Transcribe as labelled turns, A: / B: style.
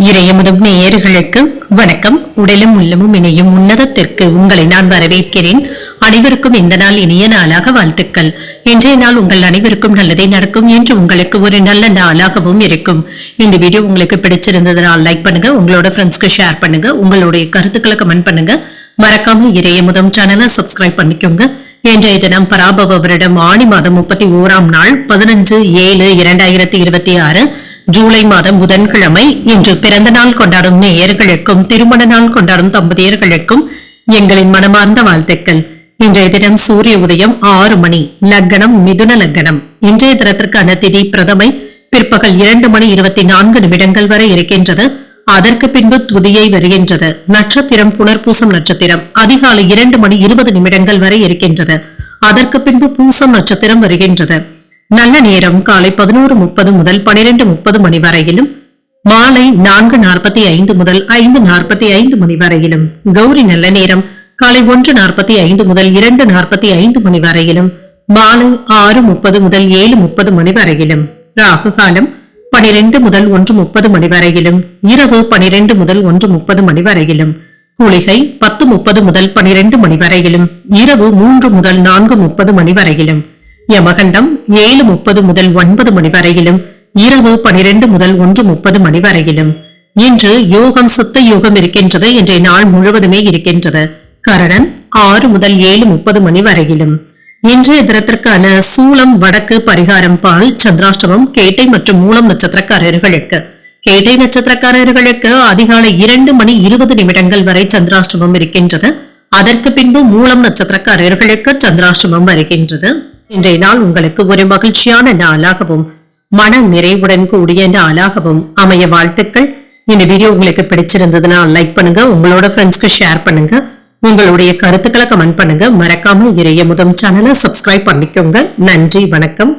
A: இறையமுதும் நேயர்களுக்கு வணக்கம். உடலும் உள்ளமும் இணையும் உன்னதத்திற்கு உங்களை நான் வரவேற்கிறேன். அனைவருக்கும் இந்த நாள் இனிய நாளாக வாழ்த்துக்கள். இன்றைய நாள் உங்கள் அனைவருக்கும் நல்லதே நடக்கும் என்று உங்களுக்கு ஒரு நல்ல நாளாகவும் இருக்கும். இந்த வீடியோ உங்களுக்கு பிடிச்சிருந்ததுனால் லைக் பண்ணுங்க, உங்களோட ஃப்ரெண்ட்ஸ்க்கு ஷேர் பண்ணுங்க, உங்களுடைய கருத்துக்களை கமெண்ட் பண்ணுங்க. மறக்காம இறையமுதம் சேனலை சப்ஸ்கிரைப் பண்ணிக்கோங்க. இன்றைய தினம் பராபவ வருடம் ஆணி மாதம் 31ஆம் நாள் 15/7/2026 ஜூலை மாதம் புதன்கிழமை. இன்று பிறந்த நாள் கொண்டாடும் நேயர்களுக்கும் திருமண நாள் கொண்டாடும் தம்பதியர்களுக்கும் எங்களின் மனமார்ந்த வாழ்த்துக்கள். இன்றைய தினம் சூரிய உதயம் 6 மணி, லக்னம் மிதுன லக்னம். இன்றைய தினத்திற்கான திதி பிரதமை பிற்பகல் 2:24 வரை இருக்கின்றது. அதற்கு பின்பு துதியை வருகின்றது. நட்சத்திரம் புனர்பூசம் நட்சத்திரம் அதிகாலை 2:20 வரை இருக்கின்றது. அதற்கு பின்பு பூசம் நட்சத்திரம் வருகின்றது. நல்ல நேரம் காலை 11:30 முதல் 12:30 மணி வரையிலும், மாலை 4:45 முதல் 5:45 மணி வரையிலும். கௌரி நல்ல நேரம் காலை 1:45 முதல் 2:45 மணி வரையிலும், மாலை 6:30 முதல் 7:30 மணி வரையிலும். ராகு காலம் 12 முதல் 1:30 மணி வரையிலும், இரவு 12 முதல் 1:30 மணி வரையிலும். குளிகை 10:30 முதல் 12 மணி வரையிலும், இரவு 3 முதல் 4:30 மணி வரையிலும். யமகண்டம் 7:30 முதல் 9 மணி வரையிலும், இரவு 12 முதல் 1:30 மணி வரையிலும். இன்று யோகம் சித்த யோகம் இருக்கின்றது. இன்றைய நாள் முழுவதுமே இருக்கின்றது. கரணன் 6 முதல் 7:30 மணி வரையிலும். இன்றைய தினத்திற்கான சூலம் வடக்கு, பரிகாரம் பால். சந்திராஷ்டமம் கேட்டை மற்றும் மூலம் நட்சத்திரக்காரர்களுக்கு. கேட்டை நட்சத்திரக்காரர்களுக்கு அதிகாலை 2:20 வரை சந்திராஷ்டமம் இருக்கின்றது. அதற்கு பின்பு மூலம் நட்சத்திரக்காரர்களுக்கு சந்திராஷ்டமம் வருகின்றது. இன்றைய நாள் உங்களுக்கு ஒரு மகிழ்ச்சியான நாளாகவும் மன நிறைவுடன் கூடிய நாளாகவும் அமைய வாழ்த்துக்கள். இந்த வீடியோ உங்களுக்கு பிடிச்சிருந்ததுன்னா லைக் பண்ணுங்க, உங்களோட ஃப்ரெண்ட்ஸ்க்கு ஷேர் பண்ணுங்க, உங்களுடைய கருத்துக்களை கமெண்ட் பண்ணுங்க. மறக்காம இறையமுதம் சேனலை சப்ஸ்கிரைப் பண்ணிக்கோங்க. நன்றி, வணக்கம்.